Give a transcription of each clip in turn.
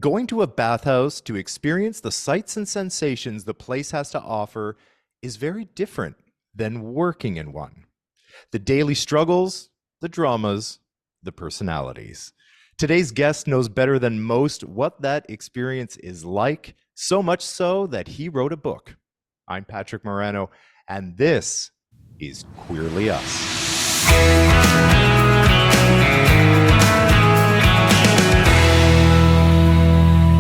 Going to a bathhouse to experience the sights and sensations the place has to offer is very different than working in one. The daily struggles, the dramas, the personalities. Today's guest knows better than most what that experience is like, so much so that he wrote a book. I'm Patrick Marano, and this is Queerly Us.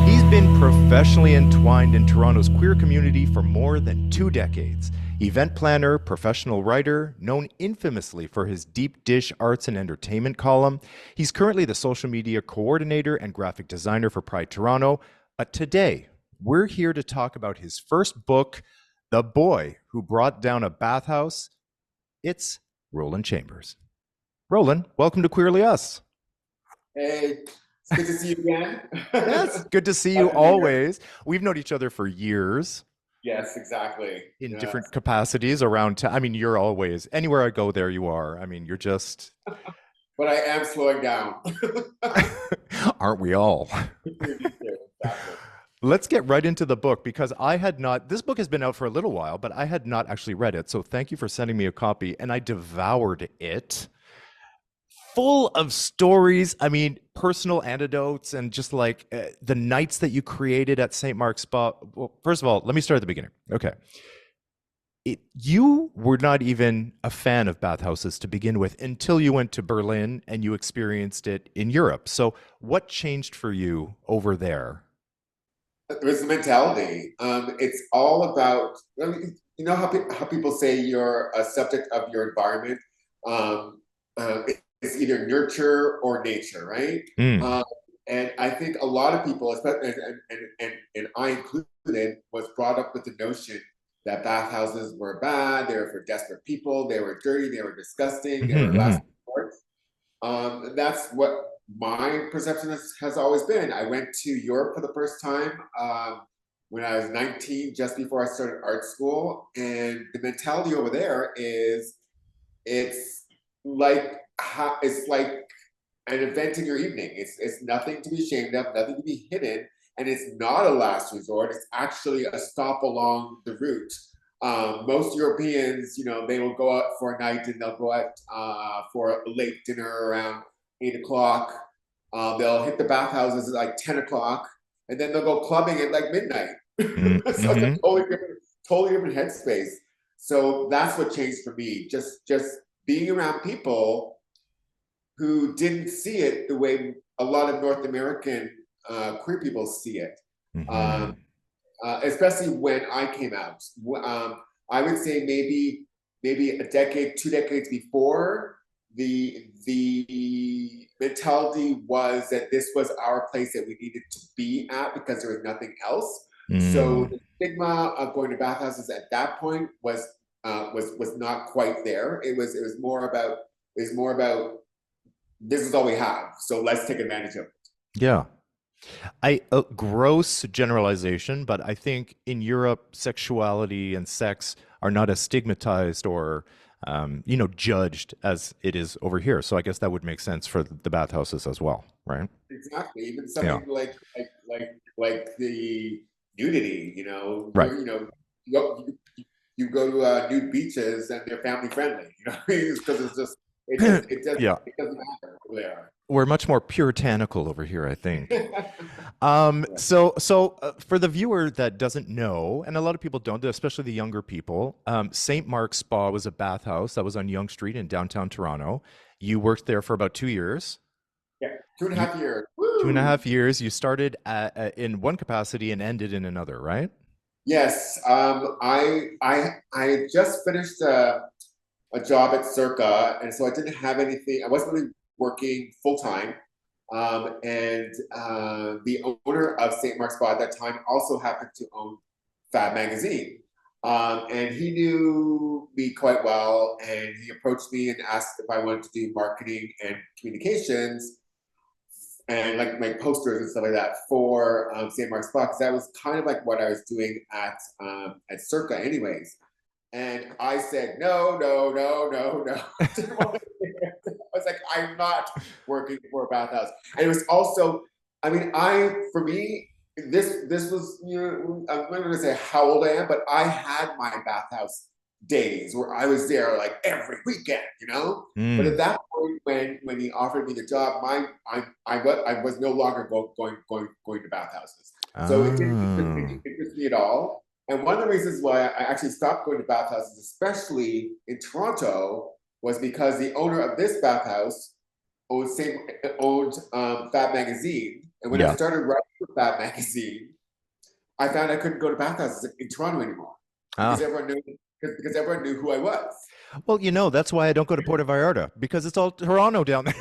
He's been professionally entwined in Toronto's queer community for more than 2 decades. Event planner, professional writer, known infamously for his deep dish arts and entertainment column. He's currently the social media coordinator and graphic designer for Pride Toronto. But today, we're here to talk about his first book, The Boy Who Brought Down a Bathhouse. It's Rolyn Chambers. Rolyn, welcome to Queerly Us. Hey, it's good to see you again. Yes, good to see you always. We've known each other for years. Yes, exactly. In Yes. different capacities around town. I mean, you're always, anywhere I go, there you are. I mean, you're just, But I am slowing down. aren't we all? Exactly. Let's get right into the book because I had not, this book has been out for a little while, but I had not actually read it. So thank you for sending me a copy and I devoured it. Full of stories. I mean, personal anecdotes and just like the nights that you created at St. Marc's Spa. Well, first of all, let me start at the beginning. Okay. You were not even a fan of bathhouses to begin with until you went to Berlin and you experienced it in Europe. So what changed for you over there? It was the mentality. It's all about, I mean, you know how people say you're a subject of your environment? Um, it's either nurture or nature, right? Mm. Um, and I think a lot of people, especially, and I included, was brought up with the notion that bathhouses were bad, they were for desperate people, they were dirty, they were disgusting, they were last resort. That's what my perception has always been. I went to Europe for the first time when I was 19, just before I started art school. And the mentality over there is it's like it's like an event in your evening. It's nothing to be ashamed of, nothing to be hidden, and it's not a last resort. It's actually a stop along the route. Most Europeans, you know, they will go out for a night and they'll go out for a late dinner around 8 o'clock. They'll hit the bathhouses at like 10 o'clock, and then they'll go clubbing at like midnight. So it's a totally different headspace. So that's what changed for me. Just being around people who didn't see it the way a lot of North American queer people see it. Especially when I came out. I would say maybe a decade, 2 decades before, the mentality was that this was our place that we needed to be at because there was nothing else. So the stigma of going to bathhouses at that point was not quite there. It was more about this is all we have, so let's take advantage of it. Yeah. I gross generalization, but I think in Europe, sexuality and sex are not as stigmatized or judged as it is over here. So I guess that would make sense for the bathhouses as well, right? Exactly. Even Yeah. something like the nudity, Right. you go, you go to nude beaches and they're family friendly, because it's just Yeah. it doesn't matter who they are. We're much more puritanical over here, I think. Yeah. So for the viewer that doesn't know, and a lot of people don't, especially the younger people, St. Mark's Spa was a bathhouse that was on Yonge Street in downtown Toronto. You worked there for about 2 years. Yeah, 2.5 years. 2.5 Woo! years. You started in one capacity and ended in another, right? Yes. I just finished a job at Circa, and so I didn't have anything. I wasn't really working full time. And the owner of St. Mark's Spa at that time also happened to own Fab Magazine. And he knew me quite well, and he approached me and asked if I wanted to do marketing and communications and like posters and stuff like that for St. Mark's Spa, because that was kind of like what I was doing at Circa anyways. And I said, no, no, no, no, no. I was like, I'm not working for a bathhouse. And it was also I mean, for me, this was, I'm not going to say how old I am, but I had my bathhouse days where I was there like every weekend, you know. But at Mm. that point, when he offered me the job, I was no longer going to bathhouses, so it didn't Ah. interest me at all. And one of the reasons why I actually stopped going to bathhouses, especially in Toronto, was because the owner of this bathhouse owned Fab Magazine, and when I Yeah. started writing for Fab Magazine, I found I couldn't go to bathhouses in Toronto anymore because Ah. everyone knew who I was. Well, that's why I don't go to Puerto Vallarta because it's all Toronto down there.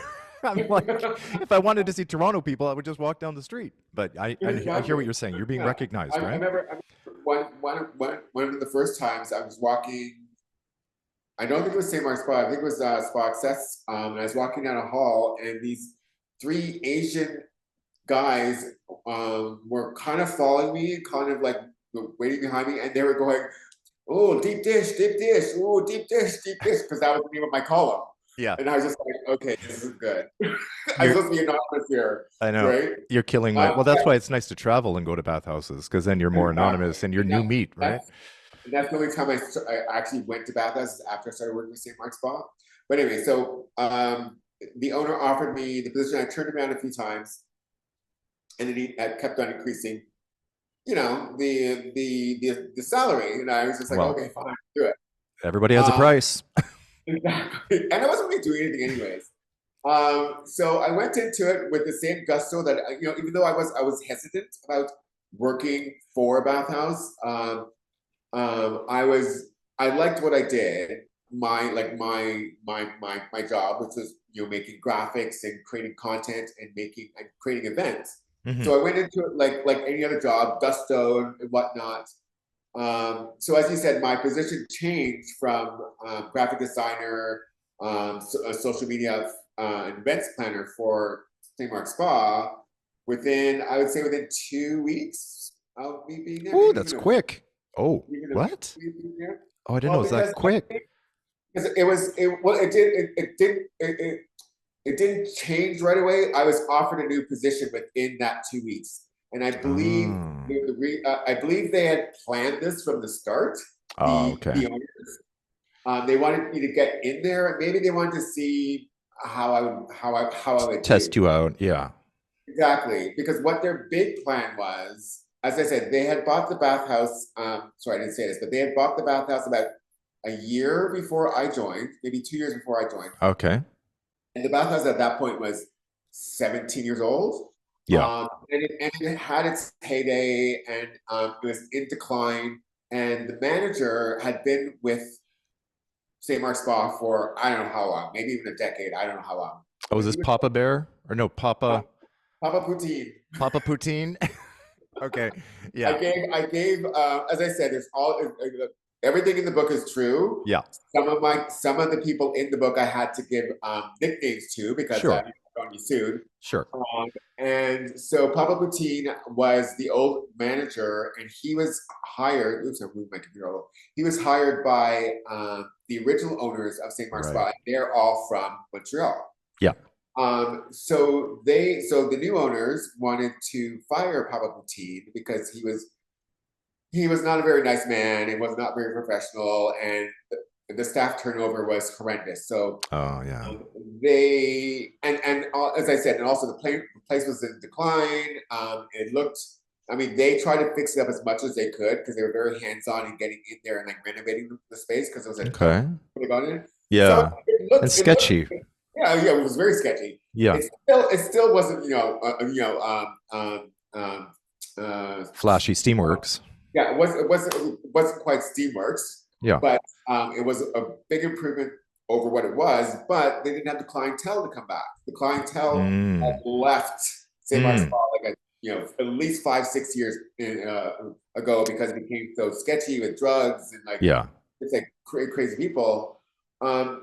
I'm like, if I wanted to see Toronto people, I would just walk down the street. But I hear what Exactly. you're saying. You're being Yeah, recognized, right? I remember one of the first times I was walking. I don't think it was St. Mark's Spa. I think it was Spa Access. And I was walking down a hall, and these three Asian guys were kind of following me, kind of like waiting behind me, and they were going, "Oh, deep dish, oh, deep dish," because that was the name of my column. Yeah. And I was just like, "Okay, this is good." I'm You're supposed to be anonymous here, I know. right? You're killing my. Well, Yeah, that's why it's nice to travel and go to bathhouses because then you're more exactly. anonymous and you're And new meat, right? that's that's the only time I actually went to bathhouses after I started working with St. Mark's Spa. But anyway, so the owner offered me the position. I turned around a few times, and then he kept on increasing, the salary. And I was just like, Well, okay, fine, do it. everybody has a Um, price. exactly. And I wasn't really doing anything anyways. So I went into it with the same gusto that, even though I was hesitant about working for a bathhouse. I liked what I did. My job, which was making graphics and creating content and creating events. Hmm. So I went into it like any other job, gusto and whatnot. So as you said, my position changed from graphic designer, social media and events planner for St. Mark's Spa I would say within 2 weeks of me being there, Oh, maybe that's even a week, quick. Oh, even a week what? of me being there. Oh, I didn't know Well, it was that because quick. it was it well it didn't change right away. I was offered a new position within that 2 weeks, and I believe Oh. I believe they had planned this from the start. Oh, okay. The owners, they wanted me to get in there, and maybe they wanted to see how I would do. Test you out. Yeah. Exactly, because what their big plan was, as I said, they had bought the bathhouse. Sorry, I didn't say this, but they had bought the bathhouse about a year before I joined, maybe 2 years before I joined. Okay. And the bathhouse at that point was 17 years old. Yeah. And it had its heyday, and it was in decline. And the manager had been with St. Mark's Spa for I don't know how long, maybe even a decade. I don't know how long. Oh, But is he this was Papa Bear or no uh, Papa Papa Poutine. Papa Poutine? Okay. Yeah. I gave, as I said, it's all everything in the book is true. Yeah. Some of the people in the book I had to give nicknames to because Sure. don't be sued. Sure. And so Papa Poutine was the old manager, and he was hired. Oops, I moved my computer. He was hired by the original owners of St. Mark's Right. Spa. They're all from Montreal. Yeah. So the new owners wanted to fire Papa Poutine because he was not a very nice man and was not very professional, and the staff turnover was horrendous. So Oh, yeah. they and as I said, and also the place was in decline. It looked. I mean, they tried to fix it up as much as they could because they were very hands-on in getting in there and like renovating the space because it was a tough Okay. putting on it. So Yeah. And it looked, sketchy. yeah, it was very sketchy. Yeah. It still wasn't, Flashy Steamworks. yeah, it wasn't quite Steamworks, Yeah. but it was a big improvement over what it was. But they didn't have the clientele to come back. The clientele had Mm. left St. Mark's Mm. Spa at least 5 6 years ago because it became so sketchy with drugs and like Yeah. it's like crazy people.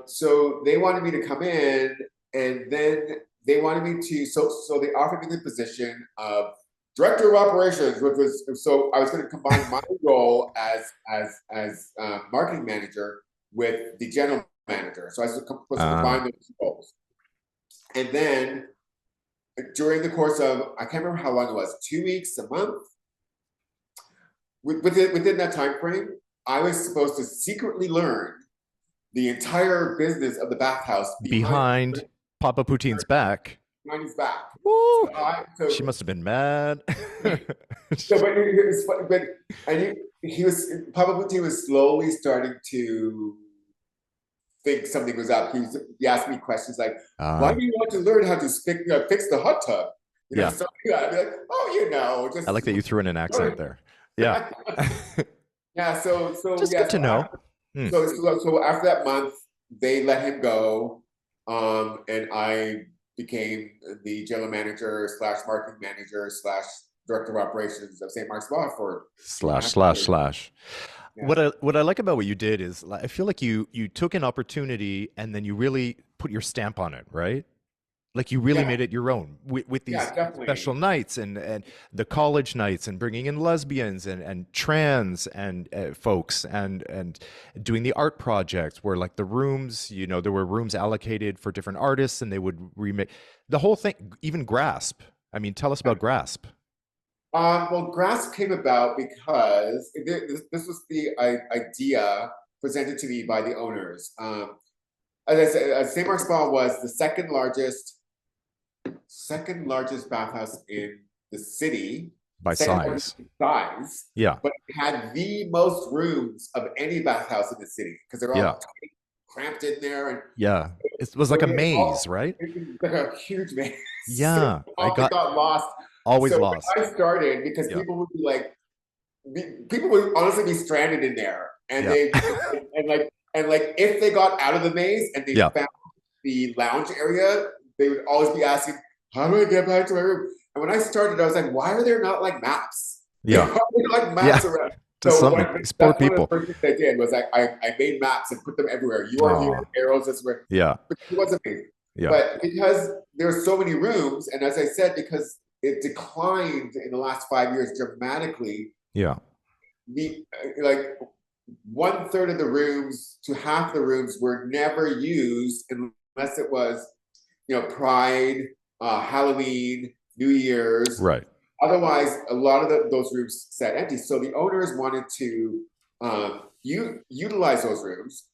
So they wanted me to come in, and then they wanted me to. So they offered me the position of director of operations, which was so I was going to combine my role as marketing manager with the general manager. So I was supposed to Ah. combine those roles, and then during the course of, I can't remember how long it was, 2 weeks, a month, within that time frame, I was supposed to secretly learn the entire business of the bathhouse Behind Papa Poutine's back. behind his back. Woo! So I, She must have been mad. so but it was funny, but and he was Papa Poutine was slowly starting to think something was up. He asked me questions like, "Why uh, do you want to learn how to fix the hot tub?" yeah, Something like that. I'd be like, "Oh, I like that you threw in an accent there. Yeah. yeah." So Just yeah. good to know. Hmm. So after that month, they let him go, and I became the general manager slash marketing manager slash director of operations of St. Mark's Spa for two and a Slash half slash years. slash. Yeah, What I like about what you did is I feel like you took an opportunity and then you really put your stamp on it, right? Like you really yeah, made it your own with these yeah, special definitely. nights and the college nights and bringing in lesbians and trans and folks and doing the art projects where like the rooms, there were rooms allocated for different artists and they would remake the whole thing, even Grasp. I mean, tell us about Grasp. Well, Grass came about because this was the idea presented to me by the owners. As I said, St. Mark's Spa was the second largest bathhouse in the city, By second largest size. in size, Yeah. but it had the most rooms of any bathhouse in the city because they're Yeah. all cramped in there, and Yeah. It was so like a it maze, all right? it's like a huge maze. So Yeah. I often got got lost. always So lost. when I started, because Yeah. people would be like, people would honestly be stranded in there, and Yeah. they and like if they got out of the maze and they Yeah. found the lounge area, they would always be asking, "How do I get back to my room?" And when I started, I was like, "Why are there not like maps? Yeah. Why are there like Yeah. maps around?" Just So something. These poor that's one of the people. first things I did was I made maps and put them everywhere. You are here, Oh. arrows this way. Yeah. But it wasn't me. Yeah. But because there are so many rooms, and as I said, because it declined in the last 5 years dramatically, Yeah. the like 1/3 of the rooms to half the rooms were never used unless it was Pride, Halloween, New Year's. Right. Otherwise, a lot of those rooms sat empty. So the owners wanted to utilize those rooms.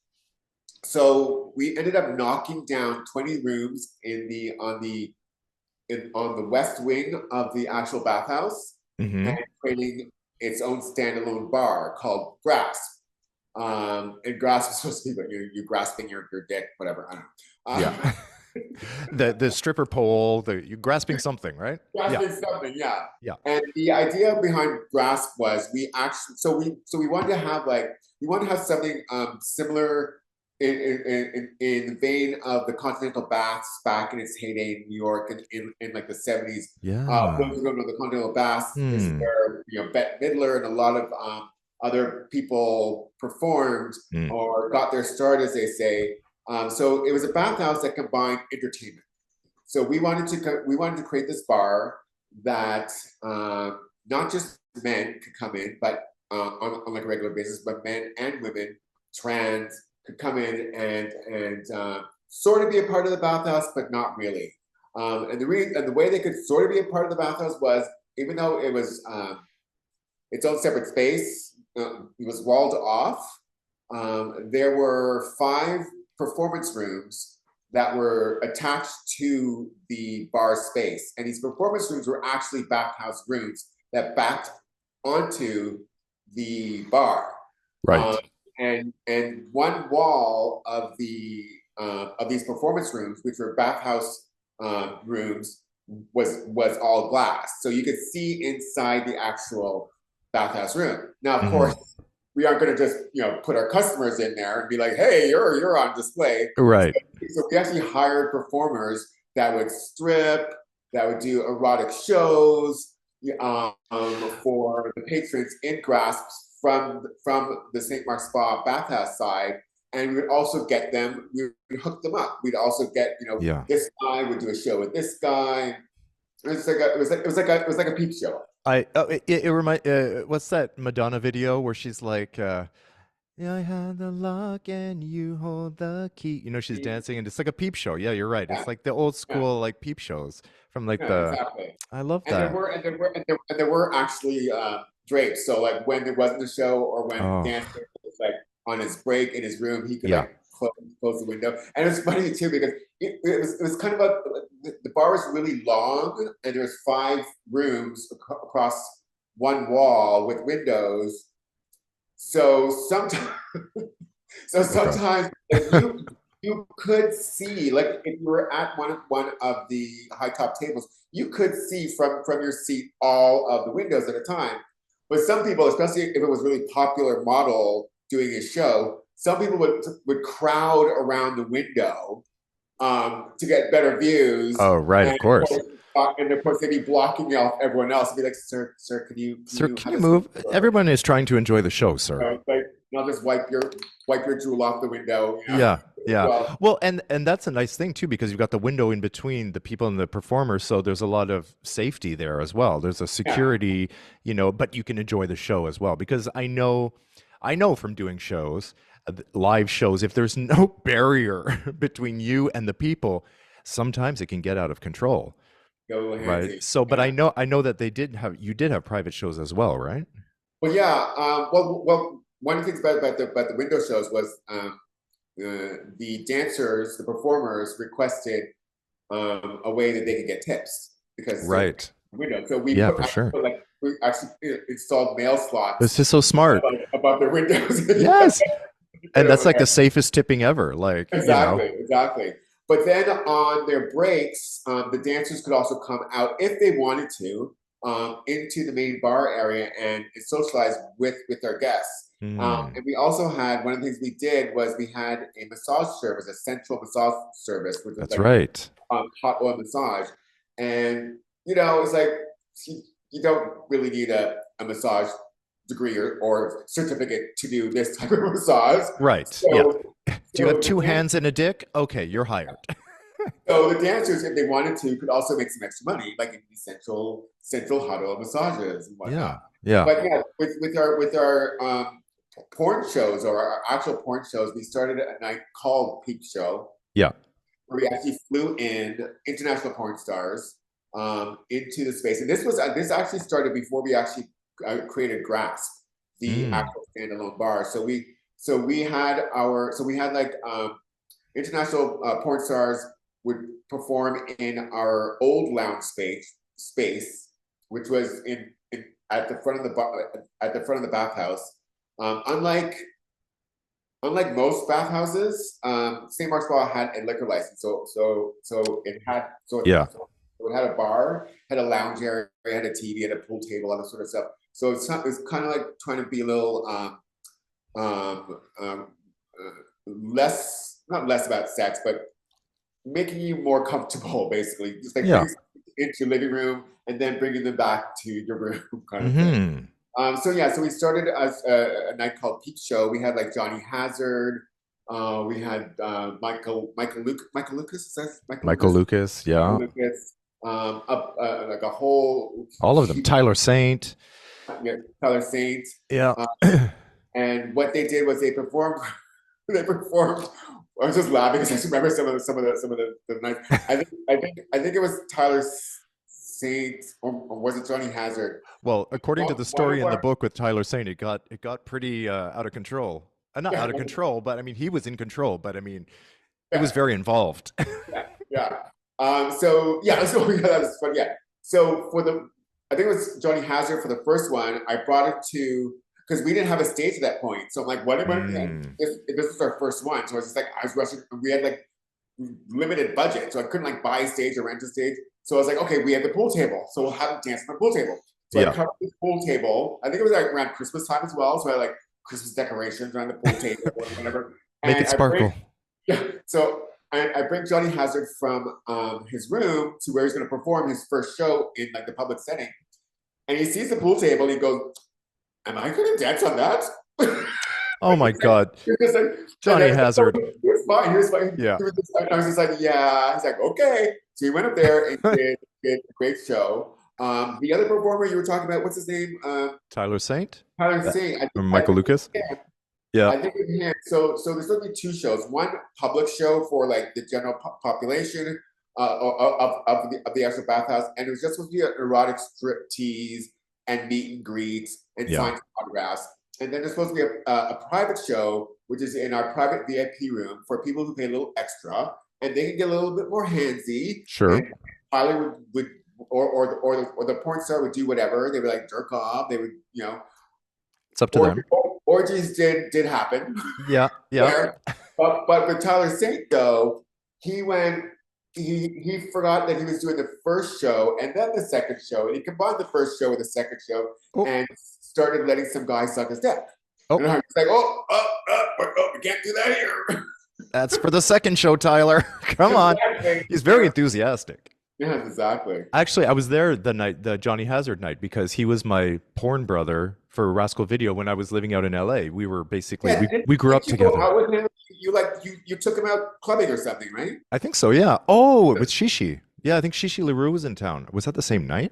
So we ended up knocking down 20 rooms on the west wing of the actual bathhouse and Mm-hmm. creating its own standalone bar called Grasp. And Grasp is supposed to be like you grasping your dick, whatever. I don't Yeah. know. The stripper pole, you grasping something, right? Yeah. Grasping something, yeah. Yeah. And the idea behind Grasp was we wanted to have something similar in the vein of the continental baths back in its heyday in New York and in like the 70s. Yeah. Those who don't know, the continental baths is Hmm. where Bette Midler and a lot of other people performed Hmm. or got their start, as they say. So it was a bathhouse that combined entertainment. So we wanted to create this bar that not just men could come in, but on like a regular basis, but men and women, trans, could come in and sort of be a part of the bathhouse, but not really. And the way they could sort of be a part of the bathhouse was, even though it was its own separate space, it was walled off. There were 5 performance rooms that were attached to the bar space, and these performance rooms were actually bathhouse rooms that backed onto the bar. Um, Right. and one wall of these performance rooms, which were bathhouse rooms, was all glass, so you could see inside the actual bathhouse room. Now, of Hmm. course, we aren't going to just put our customers in there and be like, "Hey, you're on display." Right. So we actually hired performers that would strip, that would do erotic shows um, for the patrons in Grasps from the St. Mark's Spa bathhouse side. And we would also get them, we would hook them up. We'd also get, Yeah. this guy would do a show with this guy. It was like a peep show. It remind what's that Madonna video where she's like Yeah, I had the lock and you hold the key. You know, she's dancing and it's like a peep show. Yeah, you're right. Yeah, It's like the old yeah, school like peep shows from like yeah, the exactly. I love And there that. were actually drapes. So like when there wasn't a show or when Oh, dancer was like on his break in his room, he could yeah. like close the window. And it's funny too because it was kind of a the bar was really long and there's 5 rooms across one wall with windows. So sometimes Oh God. sometimes like, you could see, like if you were at one of the high top tables, you could see from your seat all of the windows at a time. But some people, especially if it was really popular model doing a show, some people would crowd around the window to get better views, Oh, right, and of course. of course they'd be blocking out everyone else and be like, sir, can Sir, you can have you a seat? move? Everyone is trying to enjoy the show, sir. Like, not just wipe your drool off the window, Yeah, yeah. well, Well, and that's a nice thing too because you've got the window in between the people and the performers, so there's a lot of safety there as well. There's a yeah. security, but you can enjoy the show as well because I know from doing shows, live shows, if there's no barrier between you and the people, sometimes it can get out of control, Go right? handsy. So, but Yeah. I know that you did have private shows as well, right? Well, yeah. One of the things about the window shows was the dancers, the performers requested a way that they could get tips because there's Right. a window. So Yeah, for sure. we actually installed mail This slots is so smart. above the windows. Yes. Get And that's over like there. the safest tipping ever. Exactly. But then on their breaks, the dancers could also come out if they wanted to into the main bar area and socialize with their guests. Hmm. And we also had one of the things we did was we had a massage service, a central massage service, which was That's like right. hot oil massage. And it's like you don't really need a massage degree or certificate to do this type of massage. Right. Yeah. So Do you have so two hands and a dick? Okay, you're hired. the dancers, if they wanted to, could also make some extra money, like in these central hot oil massages and Yeah. whatnot. Yeah. But yeah, with our porn shows or our actual porn shows, we started a night called Peep Show, Yeah. where we actually flew in international porn stars into the space. And this actually started before we actually created Grasp, the Mm. actual standalone bar. So we had like international porn stars would perform in our old lounge space, which was at the front of at the front of the bathhouse. Unlike most bathhouses, St. Mark's Spa had a liquor license, so Yeah. it had a bar, had a lounge area, had a TV, had a pool table, all that sort of stuff. So it's kind of like trying to be a little um, um, less, not less about sex, but making you more comfortable, basically. Just like Yeah. bringing into your living room and then bringing them back to your room, kind of thing. Hmm. So we started as a night called Peep Show. We had like Johnny Hazard. We had Michael Lucas. Is that Michael Michael Lucas? Lucas. Michael Yeah. Lucas. Like a whole All of them. Tyler Saint. yeah, Tyler Saint. Yeah. Uh, and what they did was they performed. They performed. I was just laughing because I just remember some of the nights. I think it was Tyler Saint or was it Johnny Hazard? Well, according to the One story of in the our book with Tyler Saint, it got pretty out of control. Not yeah, out of control, but I mean he was in control. But I mean it was yeah, very involved. yeah. So yeah, that was fun. Yeah. So I think it was Johnny Hazard for the first one. I brought it to because we didn't have a stage at that point. So I'm like, what? Mm. This was our first one, so I was just like, I was rushing. We had like limited budget, so I couldn't like buy a stage or rent a stage. So I was like, okay, we have the pool table, so we'll have them dance on the pool table. So I Yeah. covered the pool table. I think it was like around Christmas time as well. So I had like Christmas decorations around the pool table or whatever. Make And it sparkle. I bring Johnny Hazard from his room to where he's going to perform his first show in like the public setting, and he sees the pool table. And he goes, "Am I going to dance on that?" Oh my God. He was like, Johnny Hazard. Here's fine. Here's fine. Yeah. I was just like, yeah. He's like, okay. So he went up there and did a great show. The other performer you were talking about, what's his name? Tyler Saint? Tyler Singh. Or Michael Lucas? Yeah. I think in here, so there's going to be two shows. One public show for like the general population of the actual bathhouse, and it was just supposed to be an erotic strip tease and meet and greets and Yeah. sign autographs. And then there's supposed to be a private show, which is in our private VIP room for people who pay a little extra, and they can get a little bit more handsy. Sure. And Tyler would or the porn star would do whatever. They would like jerk off. They would, you know, It's up to them. orgies did happen. Yeah. Yeah. There. But with Tyler Saint though, he went he forgot that he was doing the first show and then the second show, and he combined the first show with the second show Oh. and started letting some guy suck his dick. Oh. And I was like, we can't do that here. That's for the second show, Tyler. Come on. Exactly. He's very enthusiastic. Yeah, exactly. Actually, I was there the Johnny Hazard night, because he was my porn brother for Rascal Video when I was living out in LA. We were basically, we grew up together. Out with him? You took him out clubbing or something, right? I think so, yeah. Oh, with Shishi. Yeah, I think Shishi LaRue was in town. Was that the same night?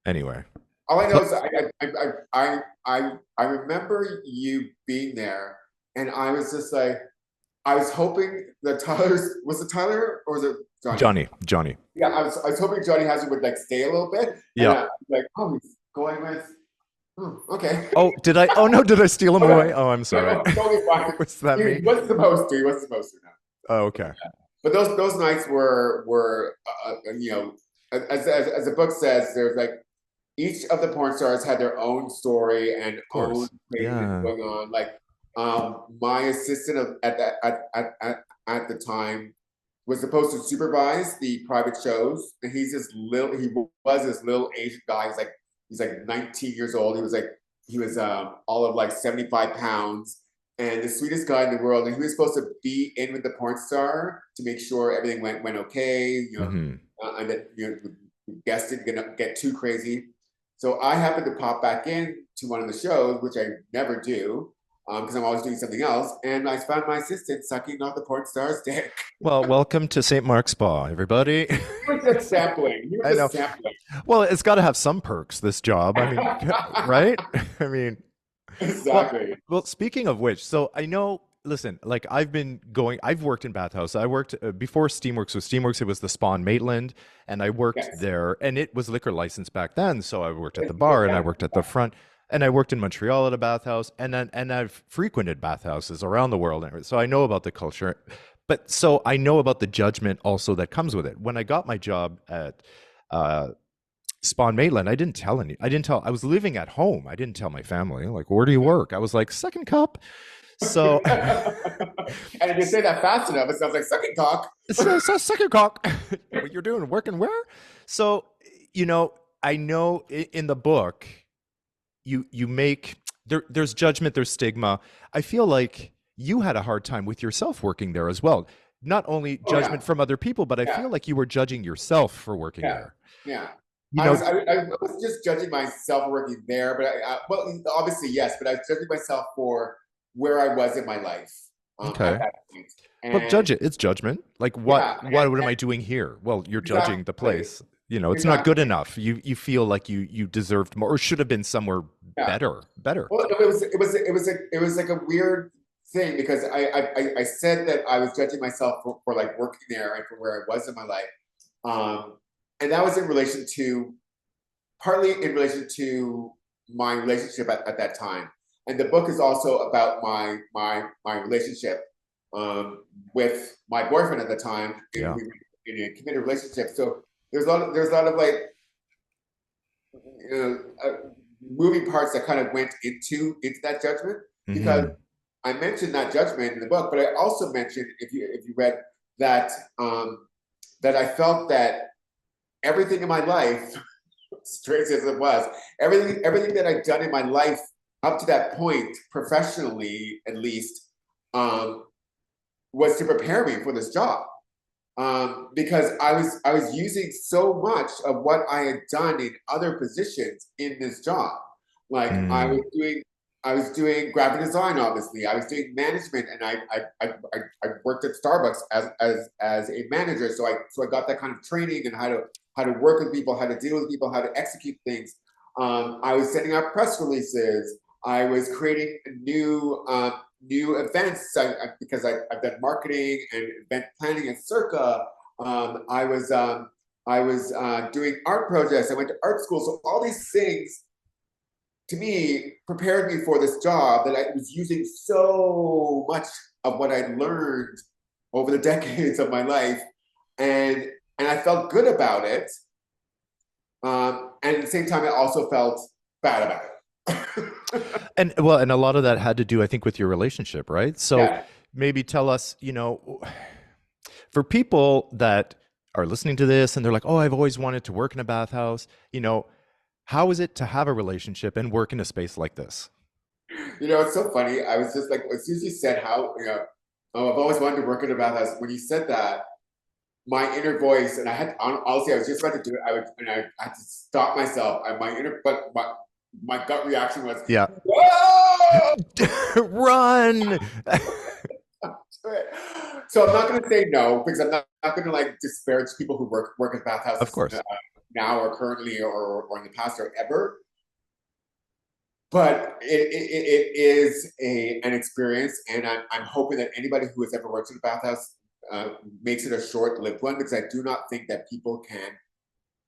Anyway. All I know is I remember you being there, and I was just like, I was hoping that was it Tyler or was it Johnny? Johnny. Yeah, I was hoping Johnny Hazard would like stay a little bit. Yeah. And I was like, oh, he's going with. Okay. Oh, did I? Oh no, did I steal him away? Oh, I'm sorry. No, totally fine. What's that He mean? wasn't supposed to. He wasn't supposed to. No. Oh, okay. Yeah. But those nights were you know, as the book says, there's like each of the porn stars had their own story and own craziness going on. Like my assistant at the time was supposed to supervise the private shows, and he was this little Asian guy. He's like 19 years old. He was all of like 75 pounds and the sweetest guy in the world. And he was supposed to be in with the porn star to make sure everything went okay, you know, and that, you know, guests didn't get too crazy. So I happened to pop back in to one of the shows, which I never do, because I'm always doing something else. And I found my assistant sucking off the porn star's dick. Well, welcome to St. Mark's Spa, everybody. He was just sampling. Sampling. Well, it's got to have some perks, this job. I mean, right? I mean, exactly. Well, speaking of which, so I know, listen, like I've worked in Bathhouse. I worked before Steamworks was Steamworks. It was the Spa in Maitland, and I worked there, and it was liquor license back then. So I worked at the bar, and I worked at the front, and I worked in Montreal at a bathhouse, and I've frequented bathhouses around the world, so I know about the culture. But so I know about the judgment also that comes with it. When I got my job at Spa in Maitland, I I was living at home. I didn't tell my family, like, where do you work? I was like, second cup. So, and if you say that fast enough, it sounds like second cock. It's a second cock. What you're doing, working where? So, you know, I know in the book, you make there's judgment, there's stigma. I feel like you had a hard time with yourself working there as well. Not only judgment from other people, but I feel like you were judging yourself for working there. Yeah. You know, I wasn't just judging myself for working there, but well, obviously yes, but I was judging myself for where I was in my life. Okay. At that point. But judge it. It's judgment. Like what am I doing here? Well, you're judging the place. You know, it's not good enough. You feel like you deserved more or should have been somewhere better. Well, it was like a weird thing because I said that I was judging myself for like working there and for where I was in my life. And that was partly in relation to my relationship at that time. And the book is also about my relationship with my boyfriend at the time. We were in a committed relationship. So there's a lot of like, you know, moving parts that kind of went into that judgment because I mentioned that judgment in the book, but I also mentioned if you read that that I felt that everything in my life, strange as it was, everything that I'd done in my life up to that point, professionally at least, was to prepare me for this job. Because I was using so much of what I had done in other positions in this job. Like I was doing graphic design, obviously. I was doing management, and I worked at Starbucks as a manager. So I got that kind of training and how to work with people, how to deal with people, how to execute things. I was sending out press releases. I was creating new new events. Because I've done marketing and event planning at Circa. I was doing art projects. I went to art school. So all these things, to me, prepared me for this job that I was using so much of what I'd learned over the decades of my life, and I felt good about it. And at the same time, I also felt bad about it. And well, and a lot of that had to do, I think, with your relationship, right? So Yeah. maybe tell us, for people that are listening to this and they're like, oh, I've always wanted to work in a bathhouse, how is it to have a relationship and work in a space like this? It's so funny. I was just like, as soon as you said how, oh, I've always wanted to work in a bathhouse. When you said that, my inner voice, and I had, honestly, I was just about to do it. I had to stop myself. But my gut reaction was, Yeah. whoa! Run. So I'm not going to say no, because I'm not going to like disparage people who work at bathhouses, Of course. now or currently or in the past or ever. But it is an experience, and I'm hoping that anybody who has ever worked in a bathhouse makes it a short-lived one, because I do not think that people can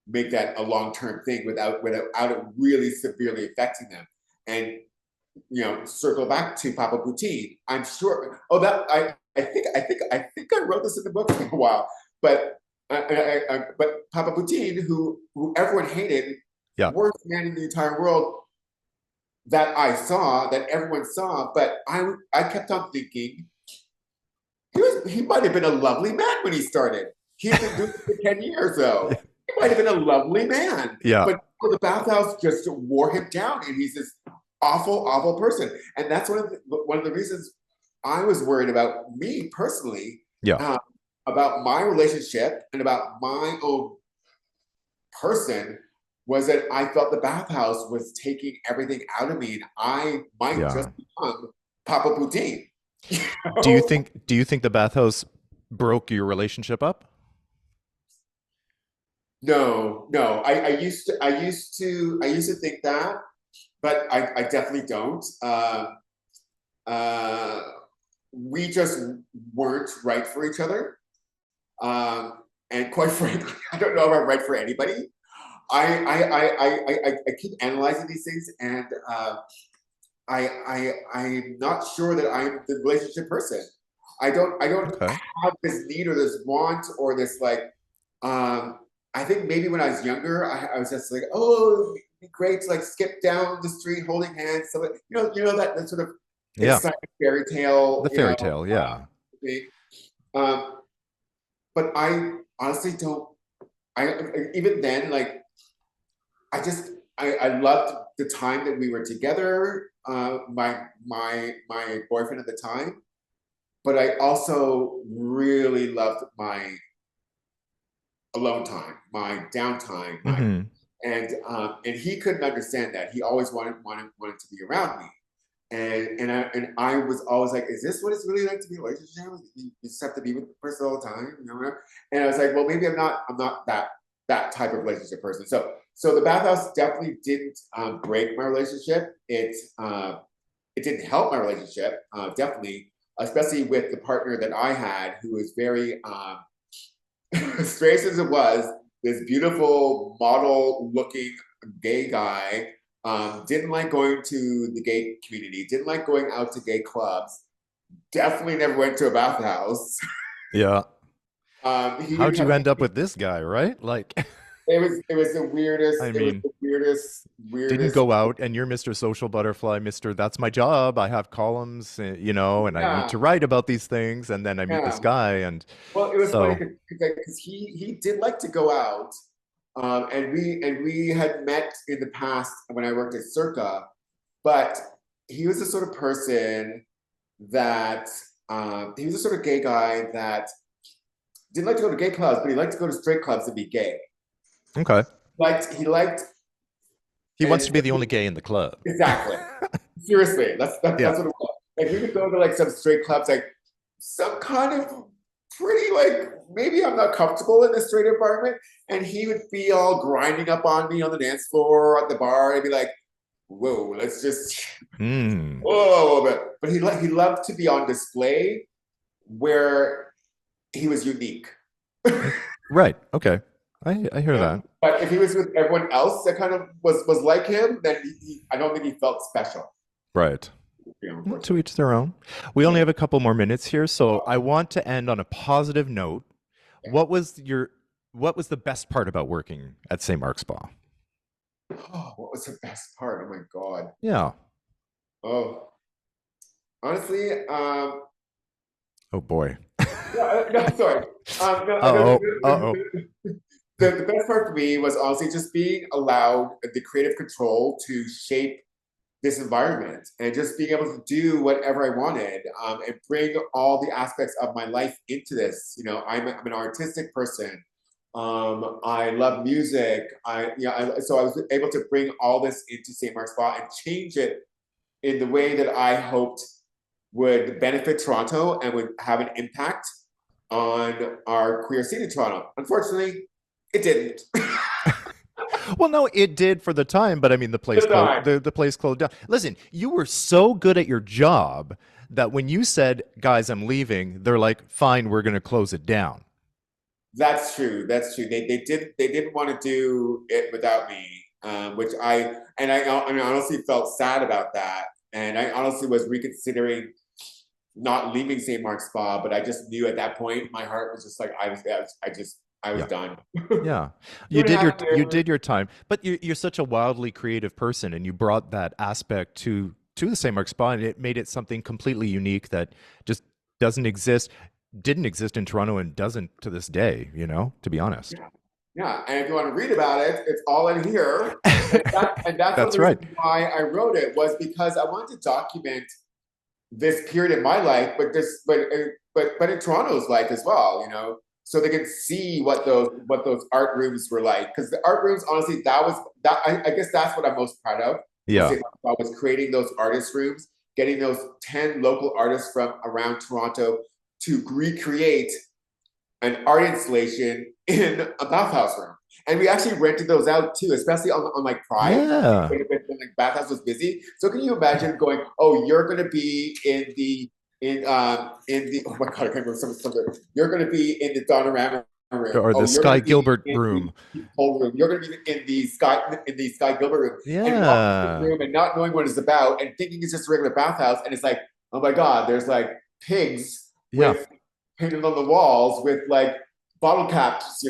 make that a long-term thing without it really severely affecting them. And circle back to Papa Poutine. I'm sure. Oh, that I think I wrote this in the book for a while, but but Papa Poutine, who everyone hated, Yeah. worst man in the entire world, that I saw, that everyone saw, but I kept on thinking he might have been a lovely man when he started. He's been doing it for 10 years though. He might have been a lovely man. Yeah. But the bathhouse just wore him down, and he's this awful, awful person. And that's one of the reasons I was worried about me personally, Yeah. about my relationship and about my own person, was that I felt the bathhouse was taking everything out of me, and I might just become Papa Poutine. Do you think the bathhouse broke your relationship up? No. I used to think that, but I definitely don't. We just weren't right for each other. And quite frankly, I don't know if I'm right for anybody. I keep analyzing these things, and I'm not sure that I'm the relationship person. I don't Okay. have this need or this want or this like. I think maybe when I was younger, I was just like, oh, it'd be great to like skip down the street holding hands. So that sort of exciting fairy tale. The fairy tale, yeah. Thing. Um, but I honestly don't. Even then, like, I loved the time that we were together. My boyfriend at the time, but I also really loved my alone time, my downtime, and he couldn't understand that. He always wanted to be around me, and I was always like, is this what it's really like to be in a relationship? You just have to be with the person all the time, And I was like, well, maybe I'm not that type of relationship person. So the bathhouse definitely didn't break my relationship. It didn't help my relationship, definitely, especially with the partner that I had, who was very strange as it was, this beautiful model-looking gay guy. Didn't like going to the gay community. Didn't like going out to gay clubs. Definitely never went to a bathhouse. Yeah. How'd you end up with with this guy, right? Like, it was the weirdest. I It was mean, the weirdest. didn't go out and you're Mr. Social Butterfly, Mr. That's my job. I have columns, and I need Yeah, to write about these things. And then I meet this yeah. guy. And Well, it was funny so, because he did like to go out, and we had met in the past when I worked at Circa, but he was the sort of person that he was the sort of gay guy that didn't like to go to gay clubs, but he liked to go to straight clubs and be gay. okay. He liked, He wants to be the only gay in the club. exactly. Seriously, that's Yeah. what it was. Like we would go to like some straight clubs, like some kind of pretty like maybe I'm not comfortable in this straight environment, and he would be all grinding up on me on the dance floor at the bar and be like, whoa, let's just Mm. whoa. But he loved to be on display where he was unique. Right. Okay. I hear Yeah. that. But if he was with everyone else that kind of was like him, then I don't think he felt special. Right. Well, to Unfortunately. each their own. We only Yeah. have a couple more minutes here, so I want to end on a positive note. Yeah. What was the best part about working at St. Mark's Spa? Oh, what was the best part? Oh my God. Yeah. Oh, honestly, Oh boy. no, sorry. Uh-oh. Uh-oh. The best part for me was honestly just being allowed the creative control to shape this environment and just being able to do whatever I wanted and bring all the aspects of my life into this. You know, I'm an artistic person. I love music. So I was able to bring all this into St. Mark's Spa and change it in the way that I hoped would benefit Toronto and would have an impact on our queer scene in Toronto. Unfortunately, it didn't. Well, no, it did for the time, but I mean, Good time. the place closed down. Listen, you were so good at your job that when you said, "Guys, I'm leaving," they're like, "Fine, we're going to close it down." That's true. That's true. They didn't want to do it without me, which I mean, honestly felt sad about that, and I honestly was reconsidering not leaving St. Mark's Spa, but I just knew at that point my heart was just like I was Yeah. done. Yeah. Two and a half You years. did your time, but you're such a wildly creative person, and you brought that aspect to the St. Mark's Spa, and it made it something completely unique that just doesn't exist, didn't exist in Toronto, and doesn't to this day, to be honest. Yeah. Yeah, and if you want to read about it, it's all in here. And that's one of That's the right. reasons why I wrote it was because I wanted to document this period in my life, but in Toronto's life as well, so they could see what those art rooms were like. Because the art rooms, honestly, I guess that's what I'm most proud of. Yeah. Was creating those artist rooms, getting those 10 local artists from around Toronto to recreate an art installation in a bathhouse room. And we actually rented those out too, especially on like Pride, Yeah. when like Bathhouse was busy. So can you imagine going, oh, you're gonna be in the oh my God, I can't remember something. You're gonna be in the Donorama room. Or the Oh, you're Sky gonna be Gilbert in room. the whole room. You're gonna be in the Sky Gilbert room. And walking in the Yeah. room and not knowing what it's about and thinking it's just a regular bathhouse. And it's like, oh my God, there's like pigs Yeah. with painted on the walls with like bottle caps,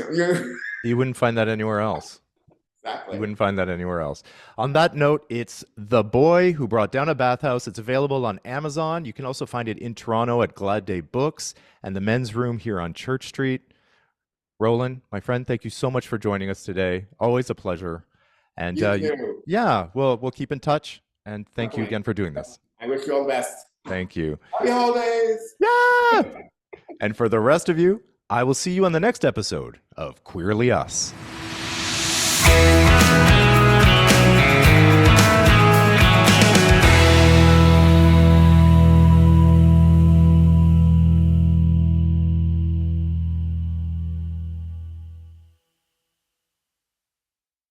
You wouldn't find that anywhere else. You Exactly. wouldn't find that anywhere else. On that note, it's The Boy Who Brought Down a Bathhouse. It's available on Amazon. You can also find it in Toronto at Glad Day Books and the Men's Room here on Church Street. Rolyn, my friend, thank you so much for joining us today. Always a pleasure. And You too. yeah, we'll keep in touch. And thank you Definitely. again for doing this. I wish you all the best. Thank you. Happy holidays. Yeah. And for the rest of you, I will see you on the next episode of Queerly Us.